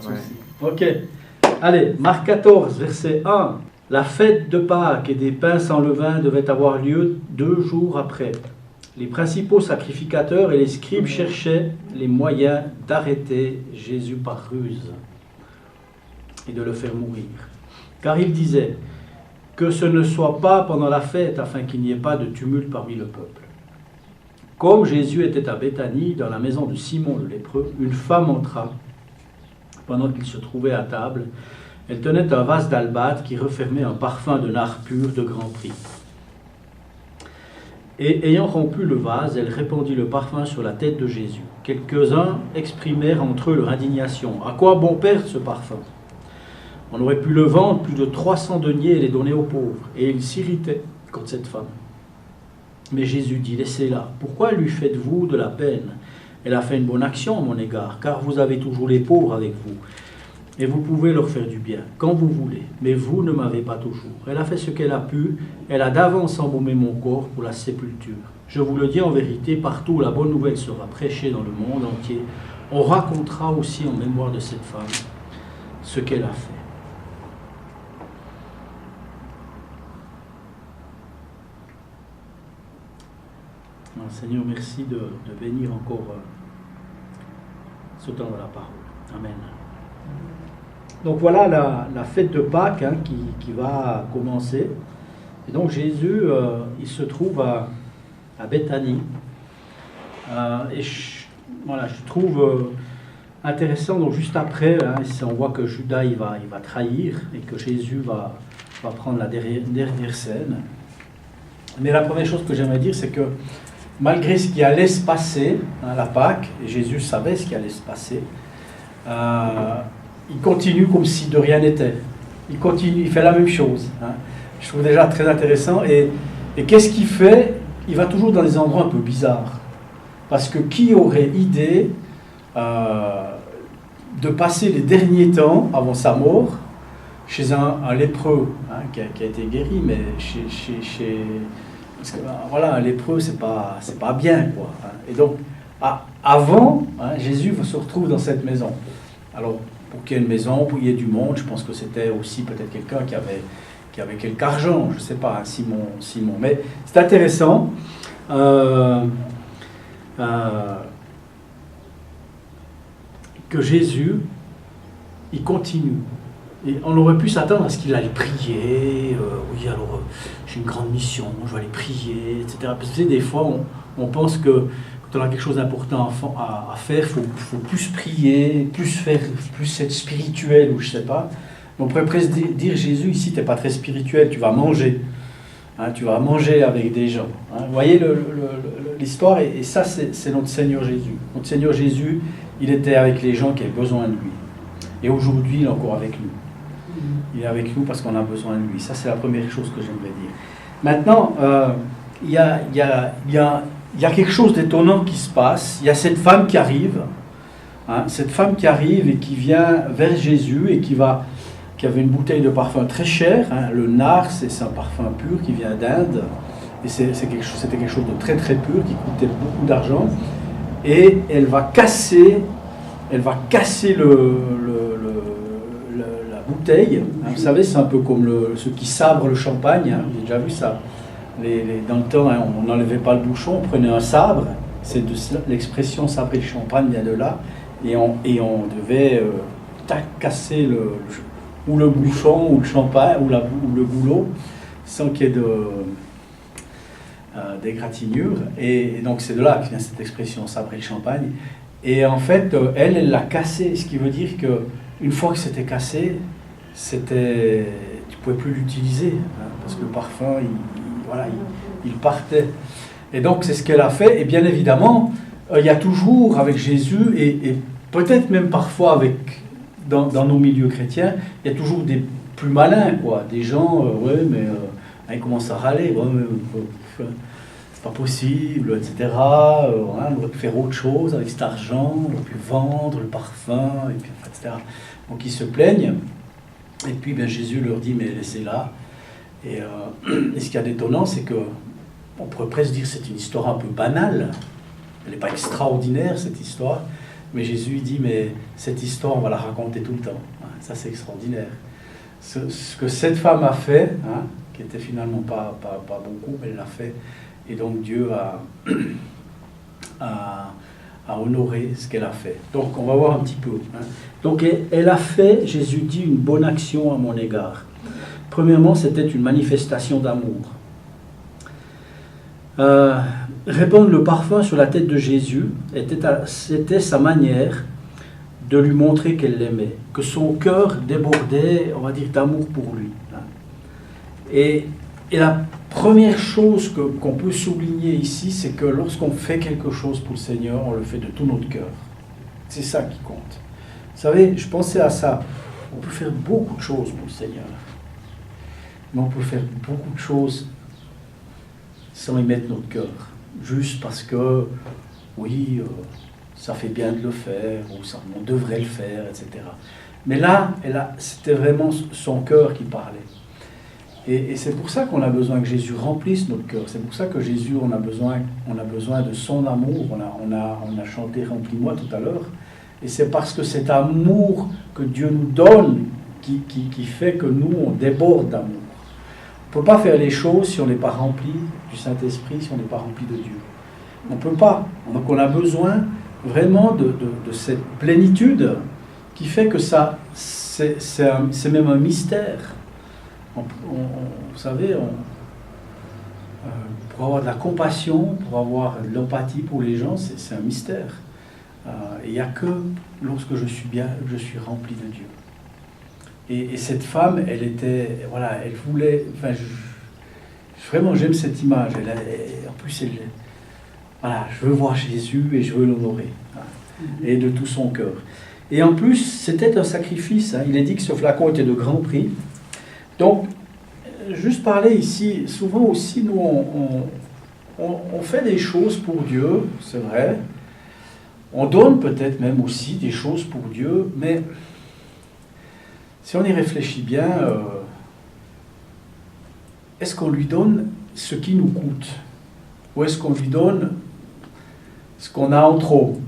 Ouais. Ok. Allez, Marc 14, verset 1. La fête de Pâques et des pains sans levain devait avoir lieu 2 jours après. Les principaux sacrificateurs et les scribes cherchaient les moyens d'arrêter Jésus par ruse et de le faire mourir. Car ils disaient que ce ne soit pas pendant la fête afin qu'il n'y ait pas de tumulte parmi le peuple. Comme Jésus était à Béthanie, dans la maison de Simon le lépreux, une femme entra pendant qu'il se trouvait à table. Elle tenait un vase d'albâtre qui renfermait un parfum de nard pur de grand prix. Et ayant rompu le vase, elle répandit le parfum sur la tête de Jésus. Quelques-uns exprimèrent entre eux leur indignation. « À quoi bon perdre ce parfum ? On aurait pu le vendre plus de 300 deniers et les donner aux pauvres. » Et ils s'irritaient contre cette femme. Mais Jésus dit, laissez-la. Pourquoi lui faites-vous de la peine ? Elle a fait une bonne action à mon égard, car vous avez toujours les pauvres avec vous. Et vous pouvez leur faire du bien, quand vous voulez. Mais vous ne m'avez pas toujours. Elle a fait ce qu'elle a pu. Elle a d'avance embaumé mon corps pour la sépulture. Je vous le dis en vérité, partout où la bonne nouvelle sera prêchée dans le monde entier, on racontera aussi en mémoire de cette femme ce qu'elle a fait. Seigneur, merci de bénir encore ce temps de la parole. Amen. Donc voilà la fête de Pâques qui va commencer. Et donc Jésus, il se trouve à Béthanie. Et je trouve intéressant, donc juste après, on voit que Judas il va trahir et que Jésus va prendre la dernière scène. Mais la première chose que j'aimerais dire, c'est que malgré ce qui allait se passer, la Pâques, et Jésus savait ce qui allait se passer, il continue comme si de rien n'était. Il continue, il fait la même chose. Je trouve déjà très intéressant. Et qu'est-ce qu'il fait ? Il va toujours dans des endroits un peu bizarres. Parce que qui aurait idée de passer les derniers temps, avant sa mort, chez un lépreux qui a été guéri, mais parce que voilà, un lépreux, c'est pas bien, quoi. Et donc, avant, Jésus se retrouve dans cette maison. Alors, pour qu'il y ait une maison, pour qu'il y ait du monde, je pense que c'était aussi peut-être quelqu'un qui avait quelque argent, je ne sais pas, Simon. Mais c'est intéressant que Jésus, il continue. Et on aurait pu s'attendre à ce qu'il allait prier, oui, alors j'ai une grande mission, je vais aller prier, etc. Parce que des fois, on pense que quand on a quelque chose d'important à faire, il faut plus prier, plus être spirituel, ou je ne sais pas. On pourrait presque dire, Jésus, ici, tu n'es pas très spirituel, tu vas manger. Tu vas manger avec des gens. Vous voyez l'histoire, et ça, c'est notre Seigneur Jésus. Notre Seigneur Jésus, il était avec les gens qui avaient besoin de lui. Et aujourd'hui, il est encore avec nous. Il est avec nous parce qu'on a besoin de lui. Ça, c'est la première chose que j'aimerais dire. Maintenant, il y a quelque chose d'étonnant qui se passe. Il y a cette femme qui arrive. Cette femme qui arrive et qui vient vers Jésus et qui avait une bouteille de parfum très cher. Le nard, c'est un parfum pur qui vient d'Inde. Et c'était quelque chose de très très pur qui coûtait beaucoup d'argent. Et elle va casser la bouteille. Vous savez, c'est un peu comme ceux qui sabrent le champagne. J'ai déjà vu ça. Dans le temps, on n'enlevait pas le bouchon, on prenait un sabre. L'expression sabrer le champagne vient de là. Et on devait casser ou le bouchon, ou le champagne, ou le goulot, sans qu'il y ait d'égratignure. Et donc c'est de là que vient cette expression sabrer le champagne. Et en fait, elle l'a cassé, ce qui veut dire qu'une fois que c'était cassé, tu ne pouvais plus l'utiliser, parce que le parfum, il partait. Et donc, c'est ce qu'elle a fait. Et bien évidemment, il y a toujours avec Jésus, et peut-être même parfois dans nos milieux chrétiens, il y a toujours des plus malins, quoi. Des gens, ils commencent à râler, c'est pas possible, etc. On aurait pu faire autre chose avec cet argent, on aurait pu vendre le parfum, etc. Donc ils se plaignent. Et puis Jésus leur dit, mais laissez-la. Et ce qu'il y a d'étonnant, c'est que on pourrait presque dire que c'est une histoire un peu banale. Elle n'est pas extraordinaire, cette histoire. Mais Jésus dit, mais cette histoire, on va la raconter tout le temps. Ça, c'est extraordinaire. Ce que cette femme a fait, qui était finalement pas beaucoup, mais elle l'a fait. Et donc Dieu a honoré ce qu'elle a fait. Donc on va voir un petit peu. Donc elle a fait, Jésus dit, une bonne action à mon égard. Premièrement, c'était une manifestation d'amour. Répandre le parfum sur la tête de Jésus, c'était sa manière de lui montrer qu'elle l'aimait, que son cœur débordait, on va dire, d'amour pour lui. Et la première chose qu'on peut souligner ici, c'est que lorsqu'on fait quelque chose pour le Seigneur, on le fait de tout notre cœur. C'est ça qui compte. Vous savez, je pensais à ça. On peut faire beaucoup de choses pour le Seigneur. Mais on peut faire beaucoup de choses sans y mettre notre cœur. Juste parce que, oui, ça fait bien de le faire, ou on devrait le faire, etc. Mais là, c'était vraiment son cœur qui parlait. Et c'est pour ça qu'on a besoin que Jésus remplisse notre cœur. C'est pour ça que Jésus, on a besoin de son amour. On a chanté « Remplis-moi » tout à l'heure. Et c'est parce que cet amour que Dieu nous donne qui fait que nous, on déborde d'amour. On ne peut pas faire les choses si on n'est pas rempli du Saint-Esprit, si on n'est pas rempli de Dieu. On ne peut pas. Donc on a besoin vraiment de cette plénitude qui fait que ça, c'est même un mystère. Vous savez, pour avoir de la compassion, pour avoir de l'empathie pour les gens, c'est un mystère. Il n'y a que lorsque je suis rempli de Dieu. Et cette femme, elle voulait, vraiment j'aime cette image. En plus, je veux voir Jésus et je veux l'honorer, et de tout son cœur. Et en plus, c'était un sacrifice. Il est dit que ce flacon était de grand prix. Donc, juste parler ici, souvent aussi, nous, on fait des choses pour Dieu, c'est vrai. On donne peut-être même aussi des choses pour Dieu, mais si on y réfléchit bien, est-ce qu'on lui donne ce qui nous coûte? Ou est-ce qu'on lui donne ce qu'on a en trop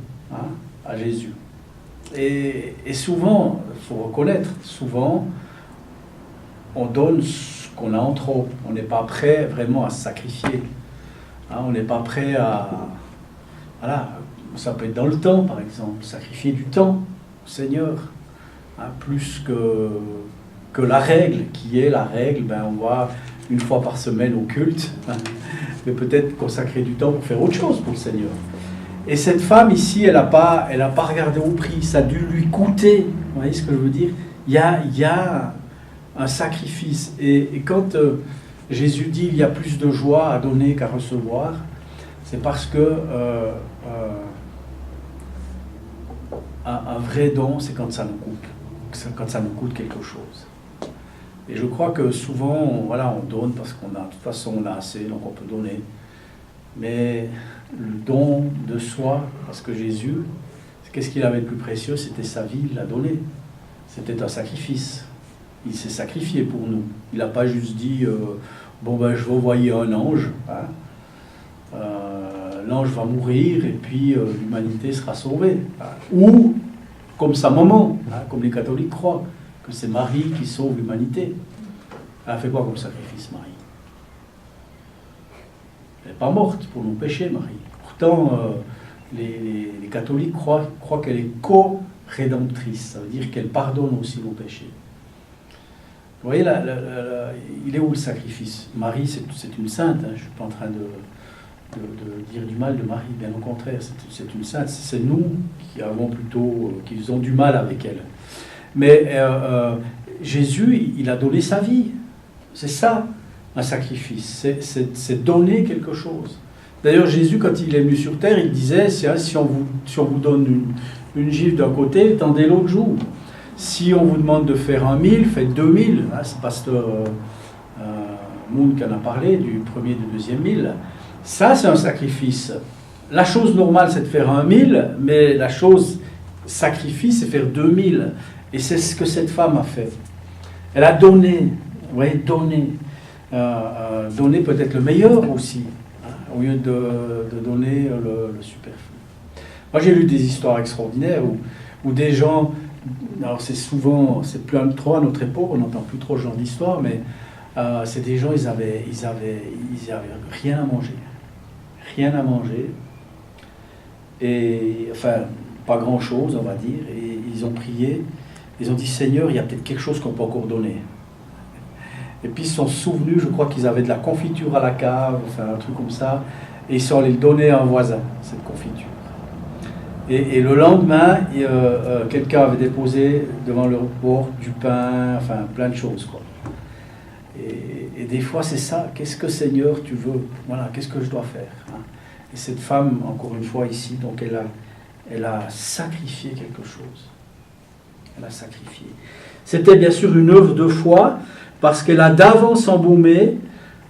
à Jésus? Et souvent, il faut reconnaître, souvent, on donne ce qu'on a en trop. On n'est pas prêt vraiment à se sacrifier. On n'est pas prêt à... Voilà, ça peut être dans le temps, par exemple, sacrifier du temps au Seigneur. Plus que la règle, qui est la règle, on va une fois par semaine au culte, mais peut-être consacrer du temps pour faire autre chose pour le Seigneur. Et cette femme ici, elle n'a pas regardé au prix, ça a dû lui coûter. Vous voyez ce que je veux dire? Il y a un sacrifice. Et quand Jésus dit il y a plus de joie à donner qu'à recevoir, c'est parce que un vrai don, c'est quand ça nous coûte. Quand ça nous coûte quelque chose. Et je crois que souvent, on donne parce de toute façon, on a assez, donc on peut donner. Mais le don de soi, parce que Jésus, qu'est-ce qu'il avait de plus précieux? C'était sa vie, il l'a donné. C'était un sacrifice. Il s'est sacrifié pour nous. Il n'a pas juste dit, je vais envoyer un ange. L'ange va mourir et puis l'humanité sera sauvée. Ou, comme sa maman, comme les catholiques croient, que c'est Marie qui sauve l'humanité. Elle a fait quoi comme sacrifice, Marie? Elle n'est pas morte pour nos péchés, Marie. Pourtant, les catholiques croient qu'elle est co-rédemptrice. Ça veut dire qu'elle pardonne aussi nos péchés. Vous voyez, il est où le sacrifice? Marie, c'est une sainte. Je ne suis pas en train de dire du mal de Marie, bien au contraire, c'est une sainte. C'est nous qui faisons du mal avec elle. Mais Jésus, il a donné sa vie. C'est ça, un sacrifice. C'est donner quelque chose. D'ailleurs, Jésus, quand il est venu sur terre, il disait, si on vous donne une gifle d'un côté, tendez l'autre joue. Si on vous demande de faire 1000, faites 2000. C'est pasteur Moon qui en a parlé, du premier et du deuxième 1000. Ça, c'est un sacrifice. La chose normale, c'est de faire 1000, mais la chose sacrifice, c'est faire 2000. Et c'est ce que cette femme a fait. Elle a donné, vous voyez, donné peut-être le meilleur aussi, au lieu de donner le superflu. Moi, j'ai lu des histoires extraordinaires où des gens, alors c'est souvent, c'est plus trop à notre époque, on n'entend plus trop ce genre d'histoire, mais c'est des gens, ils avaient rien à manger. Rien à manger. Et, enfin, pas grand-chose, on va dire. Et ils ont prié. Ils ont dit, Seigneur, il y a peut-être quelque chose qu'on peut encore donner. Et puis ils se sont souvenus, je crois qu'ils avaient de la confiture à la cave, enfin un truc comme ça. Et ils sont allés le donner à un voisin, cette confiture. Et le lendemain, quelqu'un avait déposé devant leur porte du pain, enfin plein de choses, quoi. Et des fois, c'est ça. Qu'est-ce que Seigneur, tu veux? Voilà, qu'est-ce que je dois faire, hein? Et cette femme, encore une fois, ici, donc elle a sacrifié quelque chose. Elle a sacrifié. C'était bien sûr une œuvre de foi, parce qu'elle a d'avance embaumé,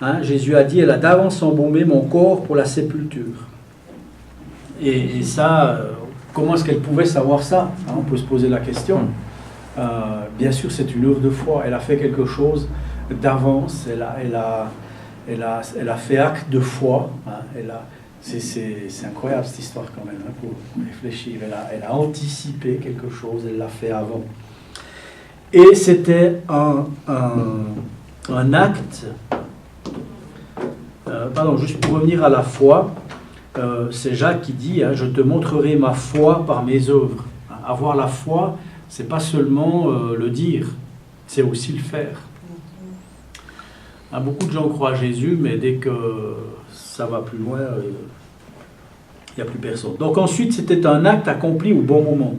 hein, Jésus a dit, elle a d'avance embaumé mon corps pour la sépulture. Et ça, comment est-ce qu'elle pouvait savoir ça, hein? On peut se poser la question. Bien sûr, c'est une œuvre de foi. Elle a fait quelque chose d'avance, elle a fait acte de foi, hein, c'est incroyable cette histoire quand même, hein, pour réfléchir. Elle a anticipé quelque chose, elle l'a fait avant. Et c'était un acte, juste pour revenir à la foi, c'est Jacques qui dit, hein, je te montrerai ma foi par mes œuvres. Avoir la foi, c'est pas seulement le dire, c'est aussi le faire. Beaucoup de gens croient à Jésus, mais dès que ça va plus loin, il n'y a plus personne. Donc ensuite, c'était un acte accompli au bon moment.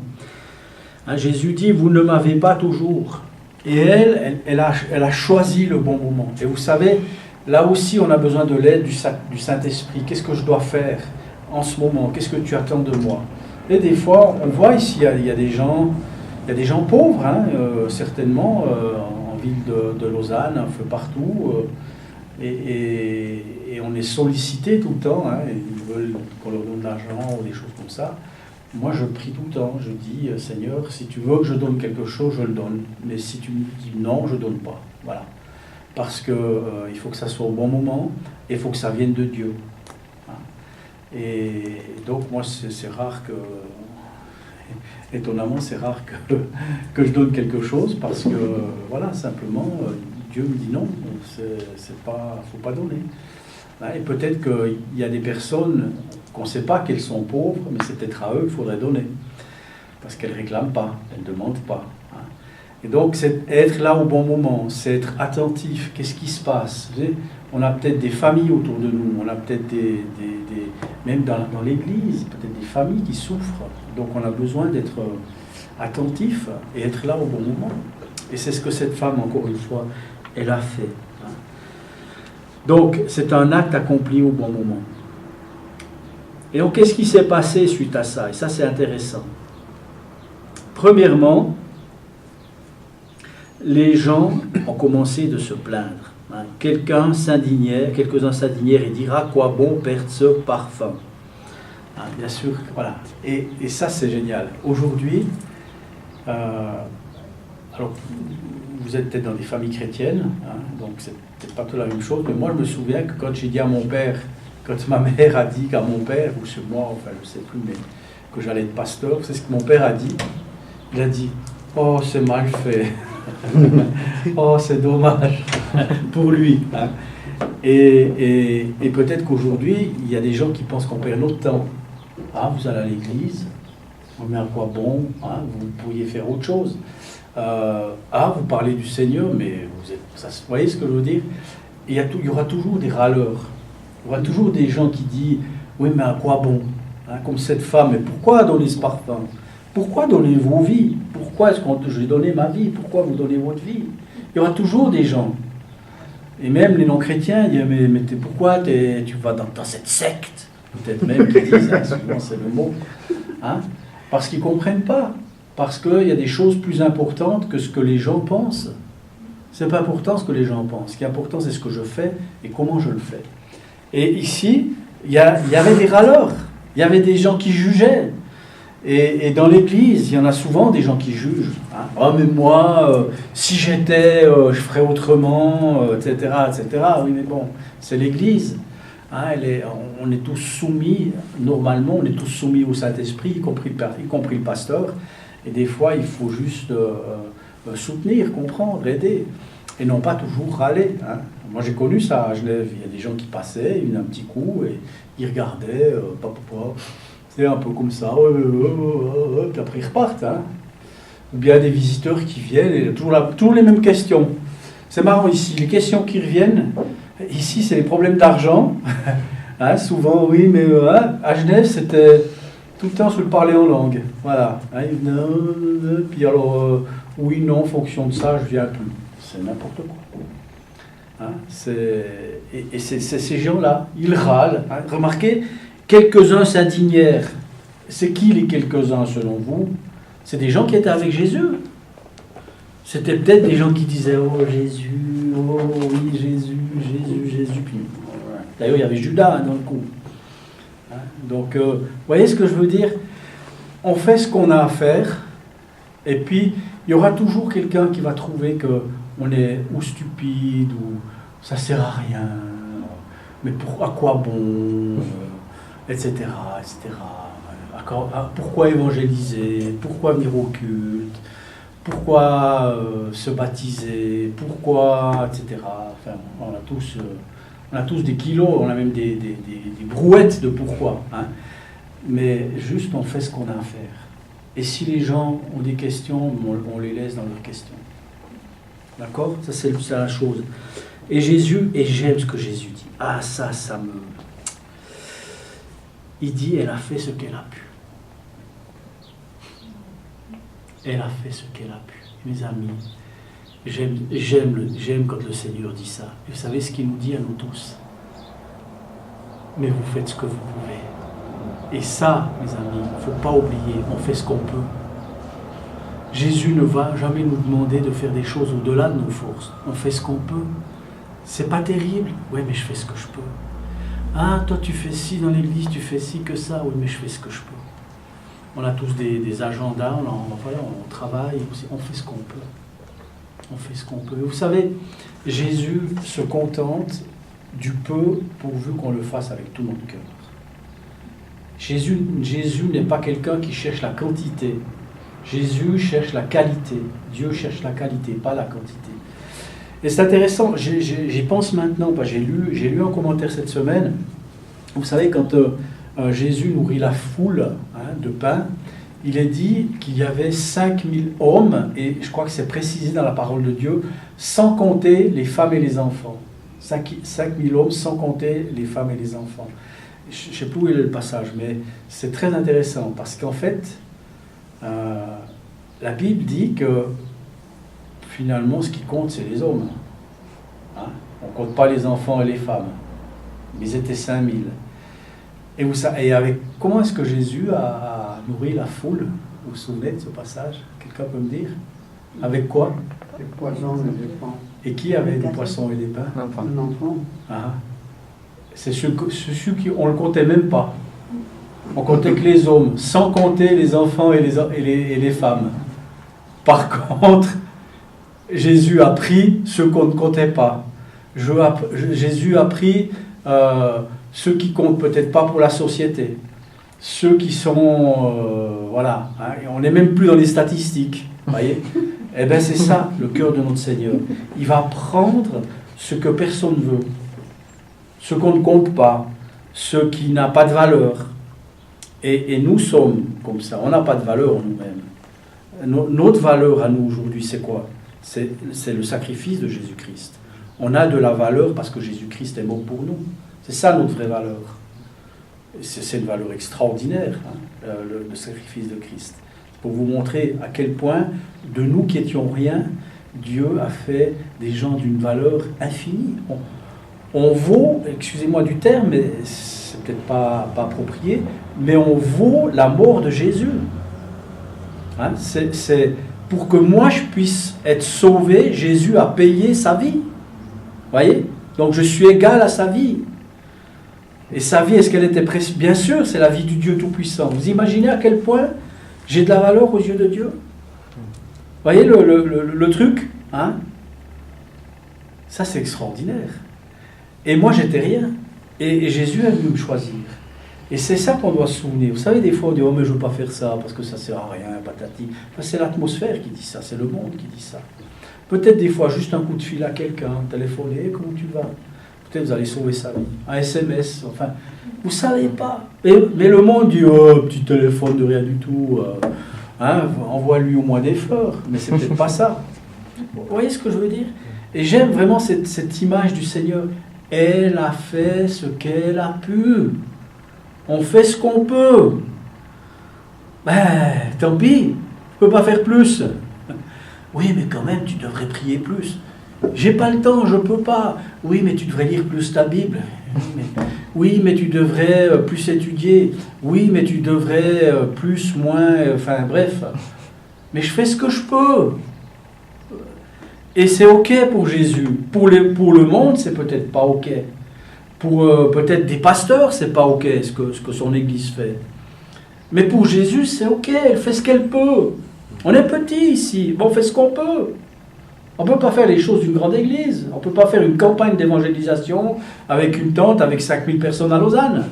Hein, Jésus dit, vous ne m'avez pas toujours. Et elle a choisi le bon moment. Et vous savez, là aussi, on a besoin de l'aide du Saint-Esprit. Qu'est-ce que je dois faire en ce moment? Qu'est-ce que tu attends de moi? Et des fois, on voit ici, il y a des gens pauvres, hein, certainement, en ville de Lausanne, un peu partout, et on est sollicité tout le temps, hein, et ils veulent qu'on leur donne de l'argent ou des choses comme ça. Moi, je prie tout le temps, je dis, Seigneur, si tu veux que je donne quelque chose, je le donne, mais si tu me dis non, je ne donne pas. Voilà. Parce qu'il faut que ça soit au bon moment, et il faut que ça vienne de Dieu. Hein. Et donc, moi, c'est rare que... Étonnamment, c'est rare que je donne quelque chose parce que, voilà, simplement, Dieu me dit non, faut pas donner. Et peut-être qu'il y a des personnes qu'on ne sait pas qu'elles sont pauvres, mais c'est peut-être à eux qu'il faudrait donner. Parce qu'elles ne réclament pas, elles ne demandent pas. Et donc, c'est être là au bon moment, c'est être attentif. Qu'est-ce qui se passe? Vous savez, on a peut-être des familles autour de nous, on a peut-être même dans l'église, peut-être des familles qui souffrent. Donc, on a besoin d'être attentif et être là au bon moment. Et c'est ce que cette femme, encore une fois, elle a fait. Donc, c'est un acte accompli au bon moment. Et donc, qu'est-ce qui s'est passé suite à ça? Et ça, c'est intéressant. Premièrement, les gens ont commencé de se plaindre. Quelques-uns s'indignèrent et dirent, à quoi bon perdre ce parfum? Bien sûr, voilà. Et ça, c'est génial. Aujourd'hui, alors, vous êtes peut-être dans des familles chrétiennes, hein, donc c'est peut-être pas tout la même chose, mais moi, je me souviens que quand j'ai dit à mon père, quand ma mère a dit qu'à mon père, ou c'est moi, enfin, je ne sais plus, mais que j'allais être pasteur, c'est ce que mon père a dit. Il a dit, oh, c'est mal fait. Oh, c'est dommage pour lui. Hein. Et peut-être qu'aujourd'hui, il y a des gens qui pensent qu'on perd notre temps. Ah, vous allez à l'église, mais à quoi bon, hein, vous pourriez faire autre chose. Vous parlez du Seigneur, mais vous voyez ce que je veux dire? Il y aura toujours des râleurs. Il y aura toujours des gens qui disent, oui, mais à quoi bon, hein, comme cette femme, mais pourquoi donner ce parfum? Pourquoi donner vos vies? Pourquoi est-ce que je vais donner ma vie? Pourquoi vous donnez votre vie? Il y aura toujours des gens. Et même les non-chrétiens, ils disent, mais pourquoi tu vas dans cette secte? Peut-être même qu'ils disent, hein, souvent c'est le mot. Hein, parce qu'ils ne comprennent pas. Parce qu'il y a des choses plus importantes que ce que les gens pensent. Ce n'est pas important ce que les gens pensent. Ce qui est important, c'est ce que je fais et comment je le fais. Et ici, il y avait des râleurs. Il y avait des gens qui jugeaient. Et dans l'église, il y en a souvent des gens qui jugent. Hein. Oh, mais moi, si j'étais, je ferais autrement, etc., etc. Oui, mais bon, c'est l'église. Hein, on est tous soumis, normalement, on est tous soumis au Saint-Esprit, y compris le pasteur. Et des fois, il faut juste soutenir, comprendre, aider. Et non pas toujours râler. Hein. Moi, j'ai connu ça à Genève. Il y a des gens qui passaient, ils venaient un petit coup, et ils regardaient, c'est un peu comme ça, puis après ils repartent. Hein. Ou bien des visiteurs qui viennent, et toujours les mêmes questions. C'est marrant ici, les questions qui reviennent, ici, c'est les problèmes d'argent. Hein, souvent, oui, mais à Genève, c'était tout le temps sur le parler en langue. Voilà. Hein, puis alors, oui, non, en fonction de ça, je viens plus. C'est n'importe quoi. Hein, et c'est ces gens-là, ils râlent. Hein. Remarquez, quelques-uns s'indignèrent. C'est qui les quelques-uns selon vous? C'est des gens qui étaient avec Jésus. C'était peut-être des gens qui disaient « Oh Jésus, oh oui Jésus, Jésus, Jésus ». Puis, d'ailleurs, il y avait Judas dans le coup. Hein, donc, vous voyez ce que je veux dire? On fait ce qu'on a à faire, et puis il y aura toujours quelqu'un qui va trouver qu'on est ou stupide, ou ça sert à rien, mais à quoi bon, etc., etc. Pourquoi évangéliser? Pourquoi venir au culte? Pourquoi se baptiser? Pourquoi, etc. Enfin, on a tous des kilos, on a même des brouettes de pourquoi. Hein. Mais juste, on fait ce qu'on a à faire. Et si les gens ont des questions, on les laisse dans leurs questions. D'accord? Ça, c'est la chose. Et j'aime ce que Jésus dit. Ah, ça me... Il dit, elle a fait ce qu'elle a pu. Elle a fait ce qu'elle a pu. Mes amis, j'aime quand le Seigneur dit ça. Et vous savez ce qu'il nous dit à nous tous? Mais vous faites ce que vous pouvez. Et ça, mes amis, il ne faut pas oublier, on fait ce qu'on peut. Jésus ne va jamais nous demander de faire des choses au-delà de nos forces. On fait ce qu'on peut. C'est pas terrible. Oui, mais je fais ce que je peux. Ah, toi tu fais ci dans l'église, tu fais ci que ça. Oui, mais je fais ce que je peux. On a tous des agendas, on travaille, on fait ce qu'on peut. On fait ce qu'on peut. Vous savez, Jésus se contente du peu pourvu qu'on le fasse avec tout notre cœur. Jésus n'est pas quelqu'un qui cherche la quantité. Jésus cherche la qualité. Dieu cherche la qualité, pas la quantité. Et c'est intéressant, j'y pense maintenant, j'ai lu un commentaire cette semaine. Vous savez, quand Jésus nourrit la foule de pain, il est dit qu'il y avait 5000 hommes, et je crois que c'est précisé dans la parole de Dieu, sans compter les femmes et les enfants. 5000 hommes sans compter les femmes et les enfants. Je ne sais plus où est le passage, mais c'est très intéressant, parce qu'en fait, la Bible dit que finalement, ce qui compte, c'est les hommes. Hein? On ne compte pas les enfants et les femmes. Mais ils étaient 5000. Comment est-ce que Jésus a nourri la foule? Vous vous souvenez de ce passage? Quelqu'un peut me dire? Avec quoi? Des poissons et des pains. Et qui avait des poissons et des pains? Un enfant. Ah. C'est ceux qui on ne le comptait même pas. On comptait que les hommes, sans compter les enfants et les femmes. Par contre, Jésus a pris ceux qu'on ne comptait pas. Jésus a pris ceux qui comptent peut-être pas pour la société. Ceux qui sont... voilà. Hein, on n'est même plus dans les statistiques. Voyez? Eh bien, c'est ça, le cœur de notre Seigneur. Il va prendre ce que personne ne veut. Ce qu'on ne compte pas. Ce qui n'a pas de valeur. Et nous sommes comme ça. On n'a pas de valeur en nous-mêmes. Notre valeur à nous aujourd'hui, c'est quoi? C'est le sacrifice de Jésus-Christ. On a de la valeur parce que Jésus-Christ est mort pour nous. C'est ça notre vraie valeur. C'est une valeur extraordinaire, hein, le sacrifice de Christ. Pour vous montrer à quel point, de nous qui étions rien, Dieu a fait des gens d'une valeur infinie. On vaut, excusez-moi du terme, mais c'est peut-être pas approprié, mais on vaut la mort de Jésus. Hein, c'est pour que moi je puisse être sauvé, Jésus a payé sa vie. Voyez? Donc je suis égal à sa vie. Et sa vie, est-ce qu'elle était précieuse? Bien sûr, c'est la vie du Dieu Tout-Puissant. Vous imaginez à quel point j'ai de la valeur aux yeux de Dieu? Voyez le truc, hein? Ça, c'est extraordinaire. Et moi, j'étais rien. Et Jésus est venu me choisir. Et c'est ça qu'on doit se souvenir. Vous savez, des fois, on dit « Oh, mais je ne veux pas faire ça, parce que ça ne sert à rien, patati. » Enfin, c'est l'atmosphère qui dit ça, c'est le monde qui dit ça. Peut-être des fois, juste un coup de fil à quelqu'un, téléphoner, comment tu vas? Peut-être vous allez sauver sa vie. Un SMS, enfin, vous ne savez pas. Mais le monde dit « Oh, petit téléphone de rien du tout. Envoie-lui au moins des fleurs. » Mais c'est peut-être pas ça. Vous voyez ce que je veux dire? Et j'aime vraiment cette image du Seigneur. Elle a fait ce qu'elle a pu. On fait ce qu'on peut. Ben, tant pis, je ne peux pas faire plus. Oui, mais quand même, tu devrais prier plus. J'ai pas le temps, je ne peux pas. Oui, mais tu devrais lire plus ta Bible. Oui, mais tu devrais plus étudier. Oui, mais tu devrais plus, moins, enfin bref. Mais je fais ce que je peux. Et c'est OK pour Jésus. Pour le monde, c'est peut-être pas OK. Pour peut-être des pasteurs, c'est pas OK ce que son Église fait. Mais pour Jésus, c'est OK. Elle fait ce qu'elle peut. On est petit ici. Bon, on fait ce qu'on peut. On ne peut pas faire les choses d'une grande Église. On ne peut pas faire une campagne d'évangélisation avec une tente avec 5000 personnes à Lausanne.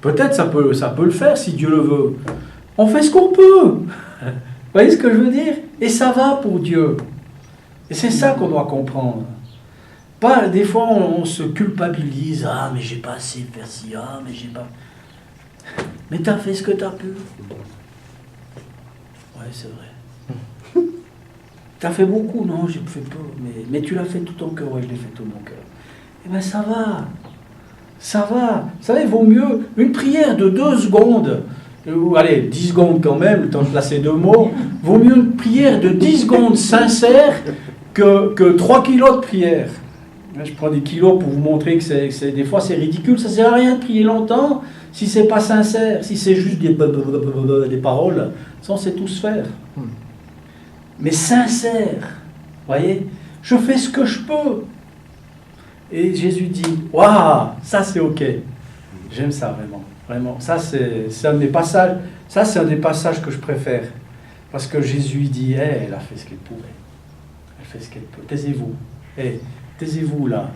Peut-être ça peut le faire si Dieu le veut. On fait ce qu'on peut. Vous voyez ce que je veux dire? Et ça va pour Dieu. Et c'est ça qu'on doit comprendre. Pas, des fois, on se culpabilise. Ah, mais j'ai pas assez fait ci. Ah, mais j'ai pas... Mais tu as fait ce que tu as pu. Ouais, c'est vrai. Tu as fait beaucoup. Non, j'ai fait peu. Mais tu l'as fait tout ton cœur. Ouais, je l'ai fait tout mon cœur. Eh bien, ça va. Ça va. Vous savez, vaut mieux une prière de 2 secondes. Allez, 10 secondes quand même, le temps de placer 2 mots. Vaut mieux une prière de 10 secondes sincère que 3 kilos de prière. Je prends des kilos pour vous montrer que des fois c'est ridicule. Ça ne sert à rien de prier longtemps si ce n'est pas sincère, si c'est juste des paroles. Ça, on sait tous faire. Mais sincère, voyez, je fais ce que je peux. Et Jésus dit, waouh, ça c'est OK. J'aime ça vraiment. Vraiment. Ça, c'est un des passages. Ça, c'est un des passages que je préfère. Parce que Jésus dit, elle a fait ce qu'elle pouvait. Elle fait ce qu'elle peut. Taisez-vous. Taisez-vous là.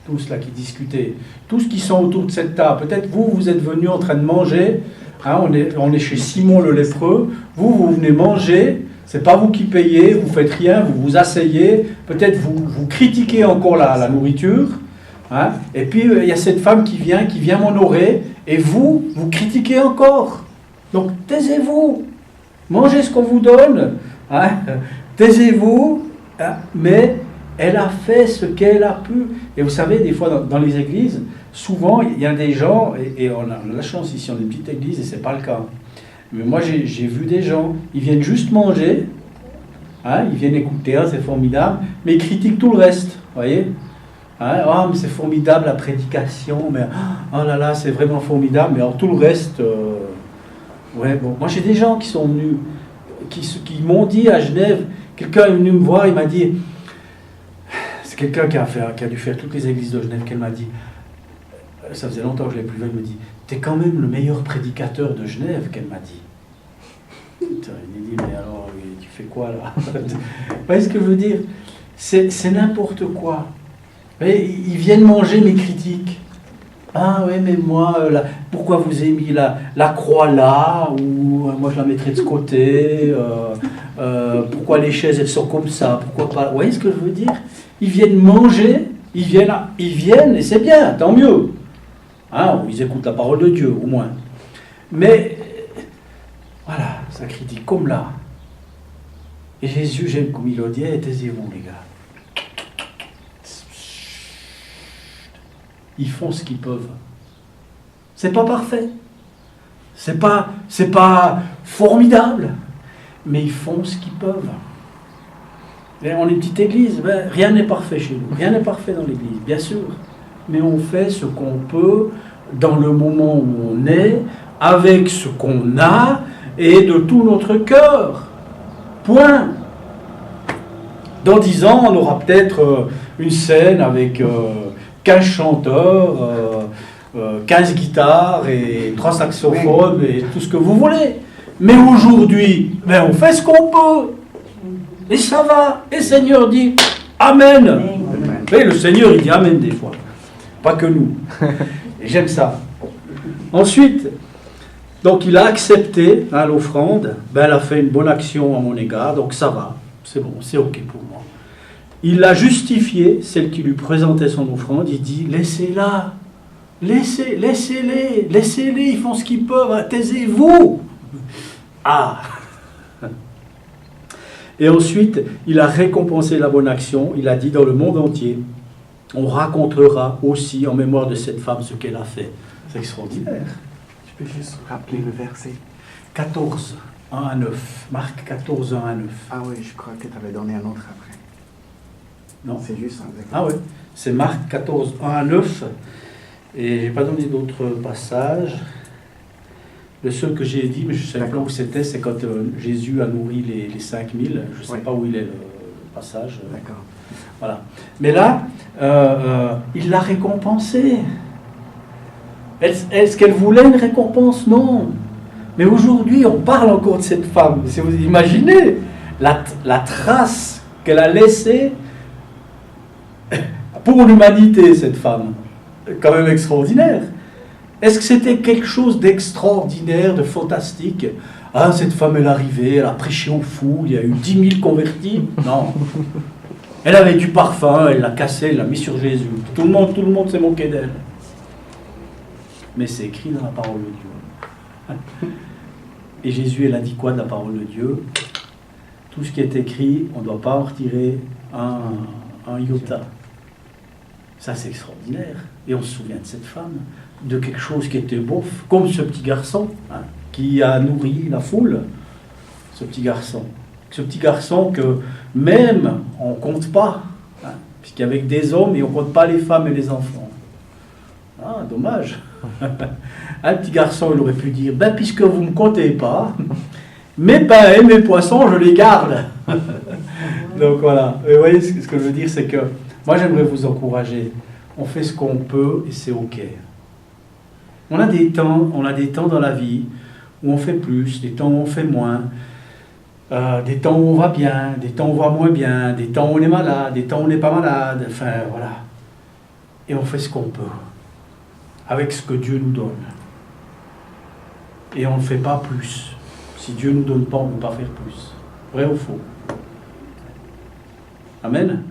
Tous là qui discutez. Tous qui sont autour de cette table. Peut-être vous êtes venus en train de manger. On est chez Simon le lépreux. Vous venez manger. C'est pas vous qui payez. Vous faites rien. Vous vous asseyez. Peut-être vous critiquez encore la nourriture. Et puis il y a cette femme qui vient m'honorer. Et vous critiquez encore. Donc taisez-vous. Mangez ce qu'on vous donne. Taisez-vous. Mais elle a fait ce qu'elle a pu. Et vous savez, des fois dans les églises, souvent il y a des gens, et on a la chance ici, on est une petite église et c'est pas le cas. Mais moi j'ai vu des gens, ils viennent juste manger, ils viennent écouter, c'est formidable, mais ils critiquent tout le reste, vous voyez. Mais c'est formidable la prédication, mais oh là là, c'est vraiment formidable, mais alors tout le reste, Moi j'ai des gens qui sont venus, qui m'ont dit à Genève, quelqu'un est venu me voir, il m'a dit, c'est quelqu'un qui a dû faire toutes les églises de Genève, qu'elle m'a dit, ça faisait longtemps que je l'ai plus vu, elle me dit, t'es quand même le meilleur prédicateur de Genève, qu'elle m'a dit. Putain, il m'a dit, mais alors, tu fais quoi là? Vous voyez ce que je veux dire? C'est n'importe quoi. Vous voyez, ils viennent manger mes critiques. Ah oui, mais moi, pourquoi vous avez mis la croix là, ou moi je la mettrais de ce côté, pourquoi les chaises elles sont comme ça, pourquoi pas. Vous voyez ce que je veux dire? Ils viennent manger, ils viennent et c'est bien, tant mieux. Ils écoutent la parole de Dieu, au moins. Mais, voilà, ça critique comme là. Et Jésus, j'aime comme il le dit, taisez-vous les gars. Ils font ce qu'ils peuvent. C'est pas parfait. C'est pas formidable. Mais ils font ce qu'ils peuvent. Et on est une petite église. Rien n'est parfait chez nous. Rien n'est parfait dans l'église, bien sûr. Mais on fait ce qu'on peut dans le moment où on est, avec ce qu'on a et de tout notre cœur. Point. Dans 10 ans, on aura peut-être une scène avec 15 chanteurs, 15 guitares et 3 saxophones et tout ce que vous voulez. Mais aujourd'hui, on fait ce qu'on peut. Et ça va. Et le Seigneur dit Amen. Et le Seigneur, il dit Amen des fois. pas que nous. Et j'aime ça. Ensuite, donc il a accepté l'offrande, ben, elle a fait une bonne action à mon égard, donc ça va, c'est bon, c'est ok pour moi. Il l'a justifié, celle qui lui présentait son offrande, il dit, laissez-la, laissez-les, ils font ce qu'ils peuvent, taisez-vous. Ah. Et ensuite, il a récompensé la bonne action, il a dit dans le monde entier, on racontera aussi en mémoire de cette femme ce qu'elle a fait. C'est extraordinaire. Tu peux juste rappeler le verset? 14, 1 à 9. Marc 14, 1 à 9. Ah oui, je crois que tu avais donné un autre après. Non. C'est juste ça. Ah oui, c'est Marc 14, 1 à 9. Et je n'ai pas donné d'autres passages. Le seul que j'ai dit, mais je ne sais pas où c'était, c'est quand Jésus a nourri les 5000. Je ne sais pas où il est le passage. D'accord. Voilà. Mais là, il l'a récompensée. Est-ce qu'elle voulait une récompense? Non. Mais aujourd'hui, on parle encore de cette femme. Si vous imaginez la trace qu'elle a laissée pour l'humanité, cette femme. Quand même extraordinaire. Est-ce que c'était quelque chose d'extraordinaire, de fantastique? Ah, cette femme, elle est arrivée, elle a prêché aux fous, il y a eu 10 000 convertis? Non. Elle avait du parfum, elle l'a cassé, elle l'a mis sur Jésus. Tout le monde s'est moqué d'elle. Mais c'est écrit dans la parole de Dieu. Et Jésus, elle a dit quoi de la parole de Dieu? Tout ce qui est écrit, on ne doit pas en retirer un iota. Ça, c'est extraordinaire. Et on se souvient de cette femme, de quelque chose qui était beau, comme ce petit garçon qui a nourri la foule. Ce petit garçon. Ce petit garçon que même on ne compte pas, puisqu'il y avait des hommes et on ne compte pas les femmes et les enfants. Ah, dommage. Un petit garçon, il aurait pu dire, ben, puisque vous ne me comptez pas, mes pains et mes poissons, je les garde. Donc voilà. Et vous voyez, ce que je veux dire, c'est que moi, j'aimerais vous encourager. On fait ce qu'on peut et c'est ok. On a des temps dans la vie où on fait plus, des temps où on fait moins, des temps où on va bien, des temps où on va moins bien, des temps où on est malade, des temps où on n'est pas malade, enfin voilà. Et on fait ce qu'on peut, avec ce que Dieu nous donne. Et on ne fait pas plus. Si Dieu ne nous donne pas, on ne peut pas faire plus. Vrai ou faux? Amen.